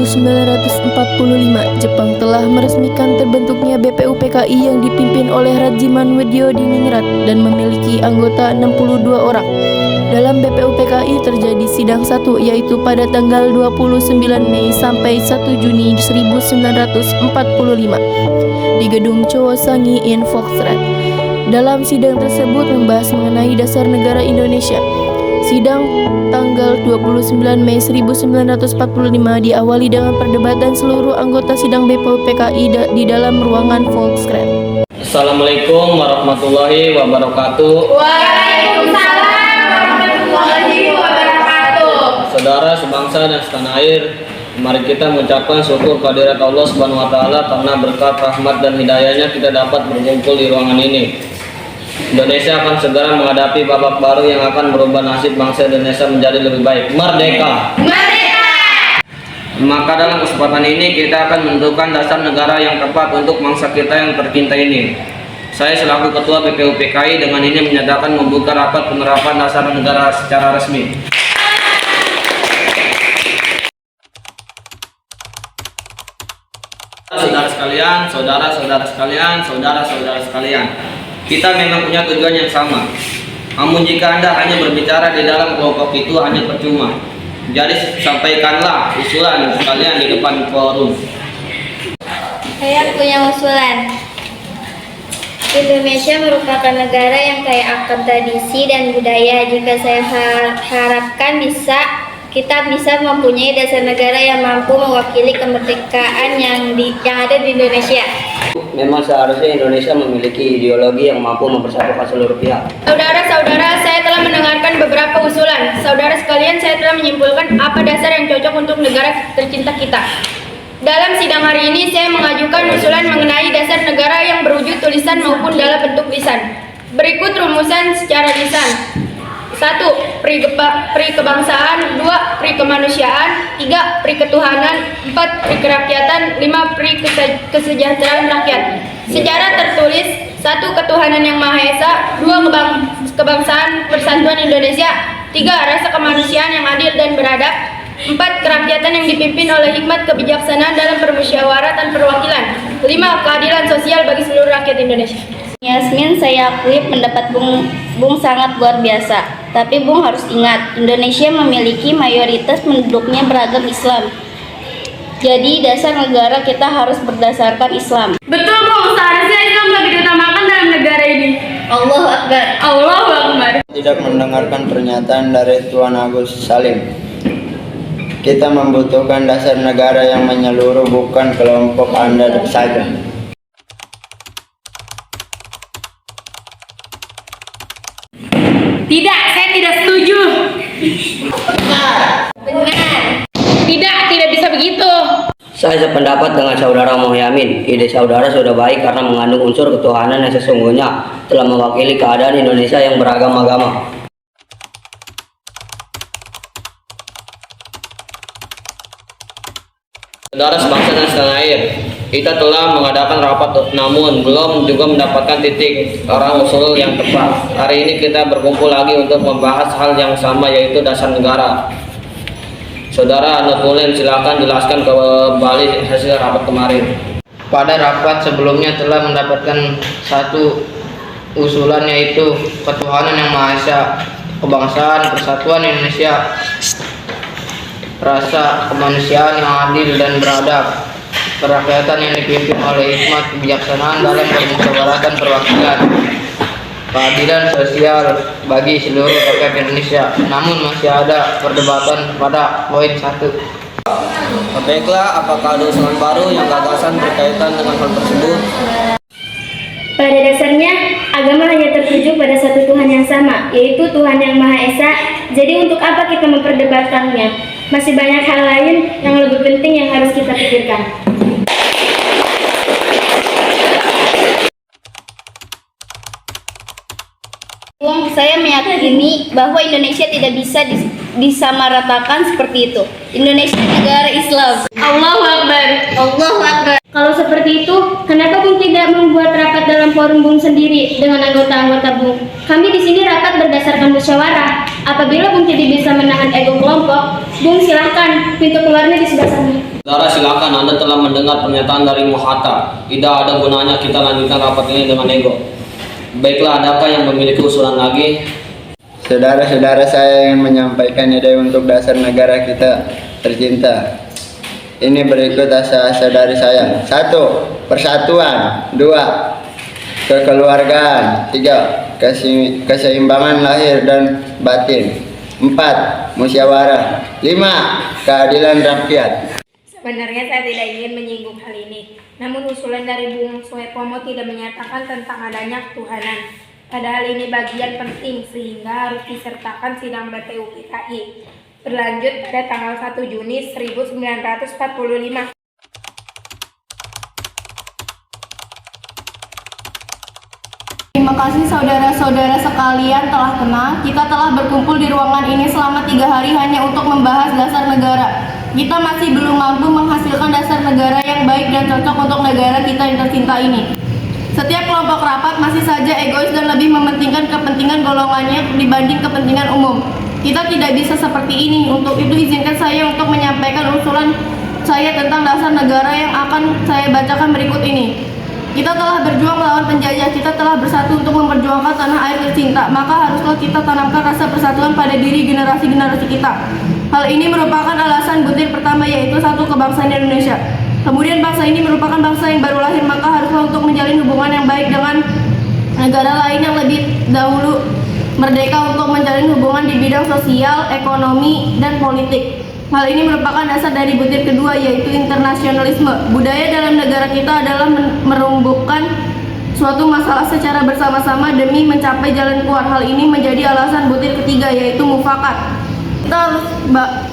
1945, Jepang telah meresmikan terbentuknya BPUPKI yang dipimpin oleh Radziman Widyodiningrat dan memiliki anggota 62 orang. Dalam BPUPKI terjadi sidang 1, yaitu pada tanggal 29 Mei sampai 1 Juni 1945 di Gedung Chowosangi in Foxtrot. Dalam sidang tersebut membahas mengenai dasar negara Indonesia. Sidang tanggal 29 Mei 1945 diawali dengan perdebatan seluruh anggota sidang BPUPKI di dalam ruangan Foxtrot. Assalamualaikum warahmatullahi wabarakatuh. Waalaikumsalam warahmatullahi wabarakatuh. Saudara sebangsa dan setanah air, mari kita mengucapkan syukur kehadirat Allah Subhanahu wa taala karena berkat rahmat dan hidayahnya kita dapat berkumpul di ruangan ini. Indonesia akan segera menghadapi babak baru yang akan merubah nasib bangsa Indonesia menjadi lebih baik. Merdeka! Merdeka! Maka dalam kesempatan ini kita akan menentukan dasar negara yang tepat untuk bangsa kita yang tercinta ini. Saya selaku Ketua BPUPKI dengan ini menyatakan membuka rapat penerapan dasar negara secara resmi. Saudara sekalian, saudara-saudara sekalian, saudara-saudara sekalian, kita memang punya tujuan yang sama. Namun jika Anda hanya berbicara di dalam kelompok itu hanya percuma. Jadi sampaikanlah usulan kalian di depan forum. Saya punya usulan. Indonesia merupakan negara yang kaya akan tradisi dan budaya. Jika saya harapkan kita bisa mempunyai dasar negara yang mampu mewakili kemerdekaan yang ada di Indonesia. Memang seharusnya Indonesia memiliki ideologi yang mampu mempersatukan seluruh pihak. Saudara-saudara, saya telah mendengarkan beberapa usulan. Saudara sekalian, saya telah menyimpulkan apa dasar yang cocok untuk negara tercinta kita. Dalam sidang hari ini, saya mengajukan usulan mengenai dasar negara yang berwujud tulisan maupun dalam bentuk lisan. Berikut rumusan secara lisan. 1. Pri kebangsaan, 2. Pri kemanusiaan, 3. Pri ketuhanan, 4. Pri kerakyatan, 5. Pri kesejahteraan rakyat. Secara tertulis, 1. Ketuhanan yang Maha Esa, 2. Kebangsaan Persatuan Indonesia, 3. Rasa kemanusiaan yang adil dan beradab, 4. Kerakyatan yang dipimpin oleh hikmat kebijaksanaan dalam permusyawaratan perwakilan, 5. Keadilan sosial bagi seluruh rakyat Indonesia. Yasmin, saya akui pendapat Bung sangat luar biasa. Tapi Bung harus ingat, Indonesia memiliki mayoritas penduduknya beragam Islam. Jadi dasar negara kita harus berdasarkan Islam. Betul Bung, seharusnya Islam lebih diutamakan dalam negara ini. Allahu Akbar. Allahu Akbar. Tidak mendengarkan pernyataan dari Tuan Agus Salim. Kita membutuhkan dasar negara yang menyeluruh, bukan kelompok Anda saja. Tidak, saya tidak setuju. Benar. Tidak bisa begitu. Saya sependapat dengan saudara Muhyamin. Ide saudara sudah baik karena mengandung unsur ketuhanan yang sesungguhnya telah mewakili keadaan Indonesia yang beragam agama. Saudara sebangsa dan setanah air, kita telah mengadakan rapat namun belum juga mendapatkan titik arah usul yang tepat. Hari ini kita berkumpul lagi untuk membahas hal yang sama, yaitu dasar negara. Saudara Nutulen, silakan jelaskan kembali hasil rapat kemarin. Pada rapat sebelumnya telah mendapatkan satu usulan, yaitu ketuhanan yang Maha Esa, kebangsaan Persatuan Indonesia, rasa kemanusiaan yang adil dan beradab, kerakyatan yang dipimpin oleh hikmat kebijaksanaan dalam permusyawaratan perwakilan, keadilan sosial bagi seluruh rakyat Indonesia. Namun masih ada perdebatan pada poin 1. Baiklah, apakah ada usulan baru yang gagasan berkaitan dengan hal tersebut? Pada dasarnya, agama hanya tertuju pada satu Tuhan yang sama, yaitu Tuhan yang Maha Esa. Jadi untuk apa kita memperdebatkannya? Masih banyak hal lain yang lebih penting yang harus kita pikirkan. Bung, saya meyakini bahwa Indonesia tidak bisa disamaratakan seperti itu. Indonesia negara Islam. Allahu Akbar. Allahu Akbar. Kalau seperti itu, kenapa Bung tidak membuat rapat dalam forum Bung sendiri dengan anggota-anggota Bung? Kami di sini rapat berdasarkan musyawarah. Apabila Bung tidak bisa menahan ego kelompok, Bung silahkan, pintu keluarnya di sebelah sana. Saudara, silakan, Anda telah mendengar pernyataan dari Muhatta. Tidak ada gunanya kita lanjutkan rapat ini dengan ego. Baiklah, adakah yang memiliki usulan lagi? Saudara-saudara, saya ingin menyampaikan ide untuk dasar negara kita tercinta. Ini berikut asa-asa dari saya. 1. Persatuan. 2. Kekeluargaan. 3. Keseimbangan lahir dan batin. 4. Musyawarah. 5. Keadilan rakyat. Sebenarnya saya tidak ingin menyinggung hal ini. Namun usulan dari Bung Suepomo tidak menyatakan tentang adanya ketuhanan. Padahal ini bagian penting sehingga harus disertakan sidang BPUPKI. Berlanjut pada tanggal 1 Juni 1945. Terima kasih saudara-saudara sekalian telah tenang. Kita telah berkumpul di ruangan ini selama 3 hari hanya untuk membahas dasar negara. Kita masih belum mampu menghasilkan dasar negara yang baik dan cocok untuk negara kita yang tercinta ini. Setiap kelompok rapat masih saja egois dan lebih mementingkan kepentingan golongannya dibanding kepentingan umum. Kita tidak bisa seperti ini. Untuk itu izinkan saya untuk menyampaikan usulan saya tentang dasar negara yang akan saya bacakan berikut ini. Kita telah berjuang melawan penjajah, kita telah bersatu untuk memperjuangkan tanah air tercinta, maka haruslah kita tanamkan rasa persatuan pada diri generasi-generasi kita. Hal ini merupakan alasan butir pertama, yaitu satu, kebangsaan Indonesia. Kemudian bangsa ini merupakan bangsa yang baru lahir, maka haruslah untuk menjalin hubungan yang baik dengan negara lain yang lebih dahulu merdeka untuk menjalin hubungan di bidang sosial, ekonomi, dan politik. Hal ini merupakan dasar dari butir kedua, yaitu internasionalisme. Budaya dalam negara kita adalah merumbukan suatu masalah secara bersama-sama demi mencapai jalan keluar. Hal ini menjadi alasan butir ketiga, yaitu mufakat. Kita harus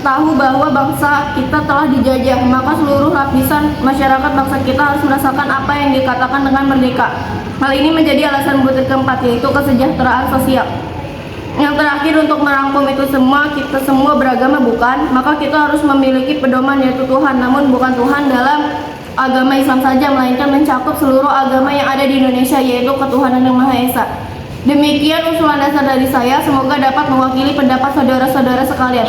tahu bahwa bangsa kita telah dijajah, maka seluruh lapisan masyarakat bangsa kita harus merasakan apa yang dikatakan dengan merdeka. Hal ini menjadi alasan butir keempat, yaitu kesejahteraan sosial. Yang terakhir, untuk merangkum itu semua, kita semua beragama bukan, maka kita harus memiliki pedoman, yaitu Tuhan, namun bukan Tuhan dalam agama Islam saja, melainkan mencakup seluruh agama yang ada di Indonesia, yaitu ketuhanan yang Maha Esa. Demikian usulan dasar dari saya, semoga dapat mewakili pendapat saudara-saudara sekalian.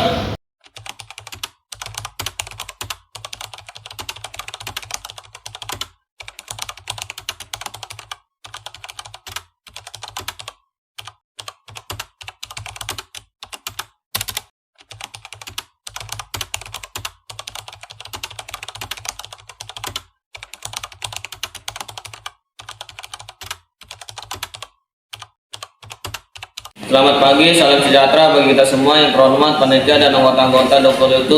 Selamat pagi, salam sejahtera bagi kita semua yang terhormat panitia dan anggota-anggota Dr.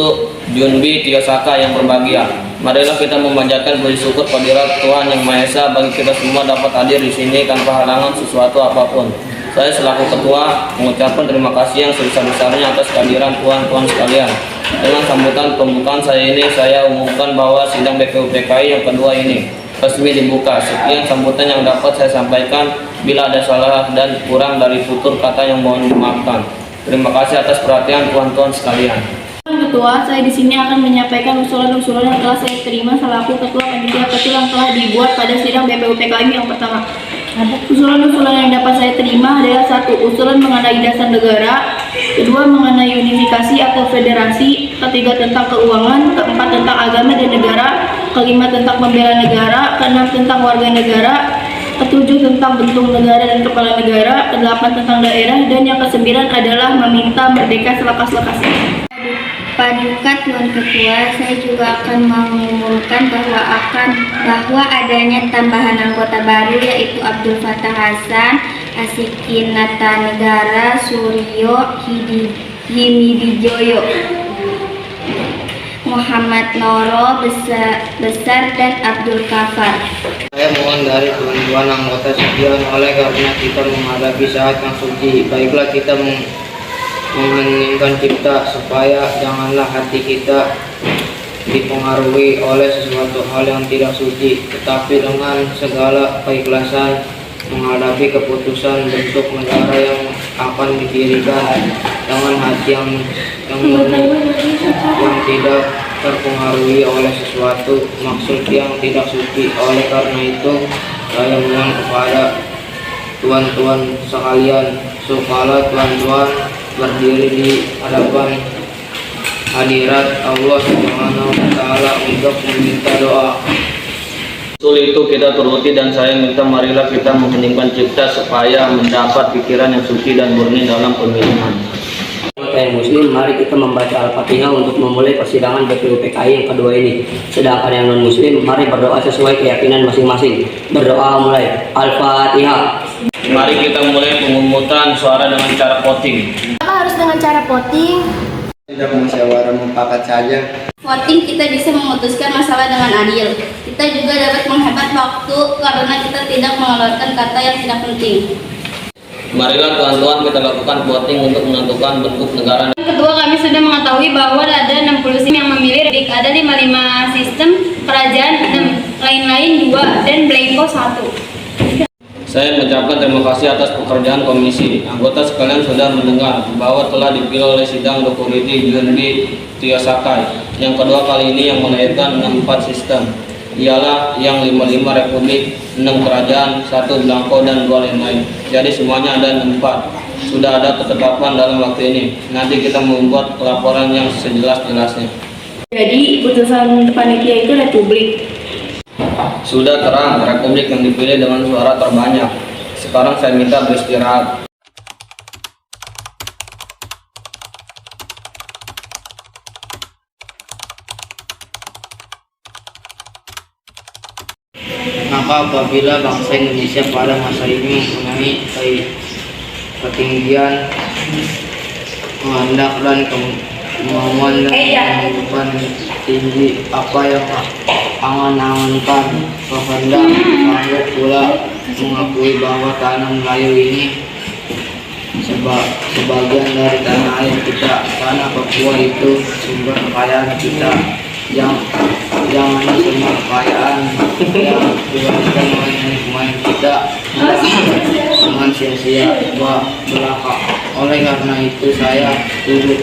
Junbi Tiyosaka yang berbahagia. Marilah kita memanjatkan puji syukur padirat Tuhan Yang Maha Esa bagi kita semua dapat hadir di sini tanpa halangan sesuatu apapun. Saya selaku ketua mengucapkan terima kasih yang sebesar-besarnya atas kehadiran Tuhan-Tuhan sekalian. Dengan sambutan pembukaan saya ini, saya umumkan bahwa sidang BPUPKI yang kedua ini resmi dibuka. Sekian sambutan yang dapat saya sampaikan. Bila ada salah dan kurang dari tutur kata yang mohon dimaafkan. Terima kasih atas perhatian Tuhan-Tuhan sekalian. Ketua, saya di sini akan menyampaikan usulan-usulan yang telah saya terima selaku ketua panitia kecil yang telah dibuat pada sidang BPUPKI yang pertama. Usulan-usulan yang dapat saya terima adalah: 1. Usulan mengenai dasar negara. 2. Mengenai unifikasi atau federasi. 3. Tentang keuangan. 4. Tentang agama dan negara. 5. Tentang pembela negara. 6. Tentang warga negara. 7. Tentang bentuk negara dan kepala negara. 8. Tentang daerah. Dan yang ke-9 adalah meminta merdeka selekas-lekasnya. Paduka Tuan Ketua, saya juga akan mengumumkan bahwa adanya tambahan anggota baru, yaitu Abdul Fattah Hasan, Asikinata Negara, Suryo Himidijoyo, Muhammad Noro Besar, dan Abdul Kafar. Saya mohon dari tuan-tuan anggota sekalian, oleh karena kita menghadapi saat yang suci, baiklah kita mengheningkan cipta supaya janganlah hati kita dipengaruhi oleh sesuatu hal yang tidak suci, tetapi dengan segala keikhlasan menghadapi keputusan bentuk negara yang akan didirikan dengan hati yang murni, yang tidak terpengaruhi oleh sesuatu maksud yang tidak suci. Oleh karena itu, saya mohon kepada tuan-tuan sekalian supaya tuan-tuan berdiri di hadapan hadirat Allah Subhanahu wa taala untuk meminta doa. Usul itu kita turuti dan saya minta marilah kita mengheningkan cipta supaya mendapat pikiran yang suci dan murni dalam pemilihan. Yang muslim, mari kita membaca Al-Fatihah untuk memulai persidangan BPUPKI yang kedua ini. Sedangkan yang non muslim, mari berdoa sesuai keyakinan masing-masing. Berdoa mulai. Al-Fatihah. Mari kita mulai pemungutan suara dengan cara voting. Apa harus dengan cara voting? Tidak musyawarah mufakat saja. Voting kita bisa memutuskan masalah dengan adil. Kita juga dapat menghemat waktu karena kita tidak mengeluarkan kata yang tidak penting. Marilah tuan-tuan kita lakukan voting untuk menentukan bentuk negara. Kedua, kami sudah mengetahui bahwa ada 60 sistem yang memilih republik. Ada 55 sistem kerajaan, 6 lain-lain 2 dan blanko 1. Saya mengucapkan terima kasih atas pekerjaan komisi. Anggota sekalian sudah mendengar bahwa telah dipilih oleh sidang Dokuriti Junbi Tiosakai. Yang kedua kali ini yang melahirkan 64 sistem. Ialah yang 55 republik, 6 kerajaan, 1 blanko dan 2 lain-lain. Jadi semuanya ada 64. Sudah ada ketetapan dalam waktu ini. Nanti kita membuat laporan yang sejelas-jelasnya. Jadi putusan panitia itu republik. Sudah terang republik yang dipilih dengan suara terbanyak. Sekarang saya minta beristirahat. Maka apabila bangsa Indonesia pada masa ini mempunyai ketinggian, kehendak dan kemauan dan kehidupan tinggi, apa yang angan-angankan kehendak, sanggup pula mengakui bahwa tanah Melayu ini sebagian dari tanah air kita. Tanah Papua itu sumber kekayaan kita. Jangan semua kekayaan yang diberikan oleh nenek moyang kita dengan sia-sia belaka. Oleh karena itu saya setuju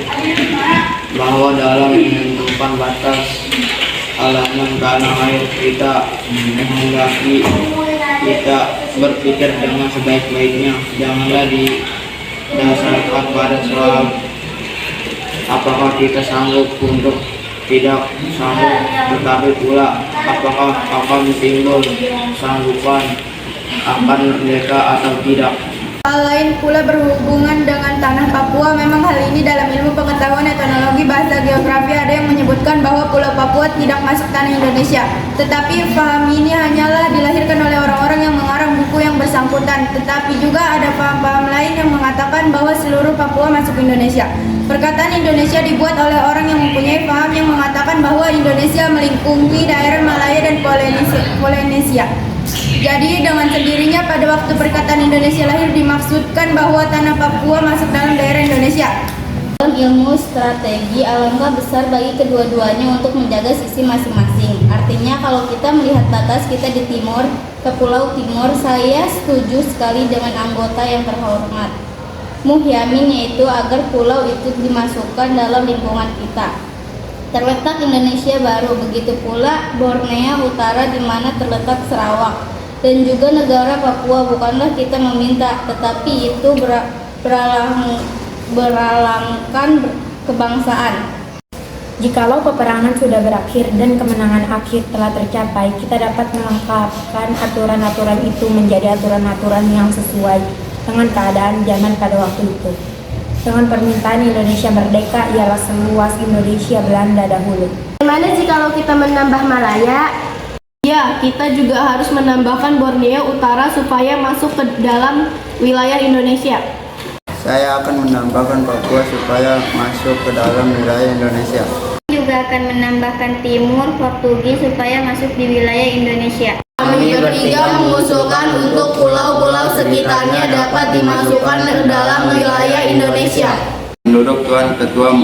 bahwa dalam menentukan batas halaman tanah air kita menghendaki kita berpikir dengan sebaik-baiknya. Janganlah didasarkan pada soal apakah kita sanggup untuk tidak sanggup, tetapi pula apakah akan timbul sanggupan akan merdeka atau tidak. Hal lain pula berhubungan dengan tanah Papua. Memang hal ini dalam ilmu pengetahuan etnologi bahasa geografi ada yang menyebutkan bahwa Pulau Papua tidak masuk tanah Indonesia. Tetapi paham ini hanyalah dilahirkan oleh orang-orang yang mengarang buku yang bersangkutan. Tetapi juga ada paham-paham lain yang mengatakan bahwa seluruh Papua masuk Indonesia. Perkataan Indonesia dibuat oleh orang yang mempunyai paham yang mengatakan bahwa Indonesia melingkupi daerah Malaya dan Polinesia. Jadi dengan sendirinya pada waktu perkataan Indonesia lahir dimaksudkan bahwa tanah Papua masuk dalam daerah Indonesia. Dalam ilmu strategi, alangkah besar bagi kedua-duanya untuk menjaga sisi masing-masing. Artinya kalau kita melihat batas kita di timur, ke Pulau Timur, saya setuju sekali dengan anggota yang terhormat Muhyamin, yaitu agar pulau itu dimasukkan dalam lingkungan kita. Terletak Indonesia Baru, begitu pula Borneo Utara di mana terletak Sarawak, dan juga negara Papua. Bukanlah kita meminta, tetapi itu beralangkan kebangsaan. Jikalau peperangan sudah berakhir dan kemenangan akhir telah tercapai, kita dapat melengkapkan aturan-aturan itu menjadi aturan-aturan yang sesuai dengan keadaan zaman pada waktu itu. Dengan permintaan Indonesia merdeka ialah seluas Indonesia Belanda dahulu. Bagaimana jikalau kita menambah Malaya? Ya, kita juga harus menambahkan Borneo Utara supaya masuk ke dalam wilayah Indonesia. Saya akan menambahkan Papua supaya masuk ke dalam wilayah Indonesia. Juga akan menambahkan Timur Portugis supaya masuk di wilayah Indonesia. Kami bertiga mengusulkan untuk pulau-pulau sekitarnya dapat dimasukkan ke dalam wilayah Indonesia. Menurut Tuan Ketua,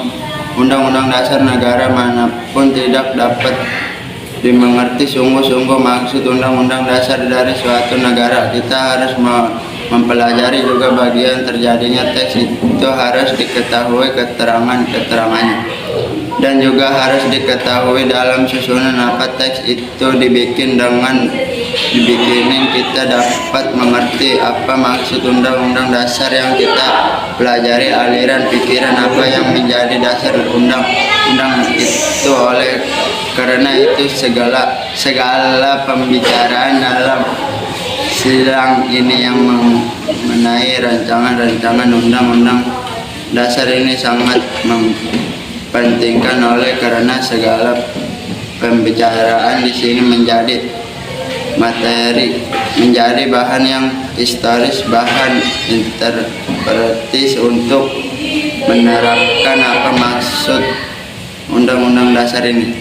Undang-Undang Dasar Negara manapun tidak dapat dimengerti sungguh-sungguh maksud Undang-Undang Dasar dari suatu negara. Kita harus mempelajari juga bagian terjadinya teks itu, harus diketahui keterangan-keterangannya, dan juga harus diketahui dalam susunan apa teks itu dibikin dengan dibikinin kita dapat mengerti apa maksud undang-undang dasar yang kita pelajari, aliran pikiran apa yang menjadi dasar undang-undang itu. Oleh karena itu segala pembicaraan dalam sidang ini yang mengenai rancangan undang-undang dasar ini sangat mempentingkan, oleh karena segala pembicaraan di sini menjadi materi, menjadi bahan yang historis, bahan interpretis untuk menerapkan apa maksud undang-undang dasar ini.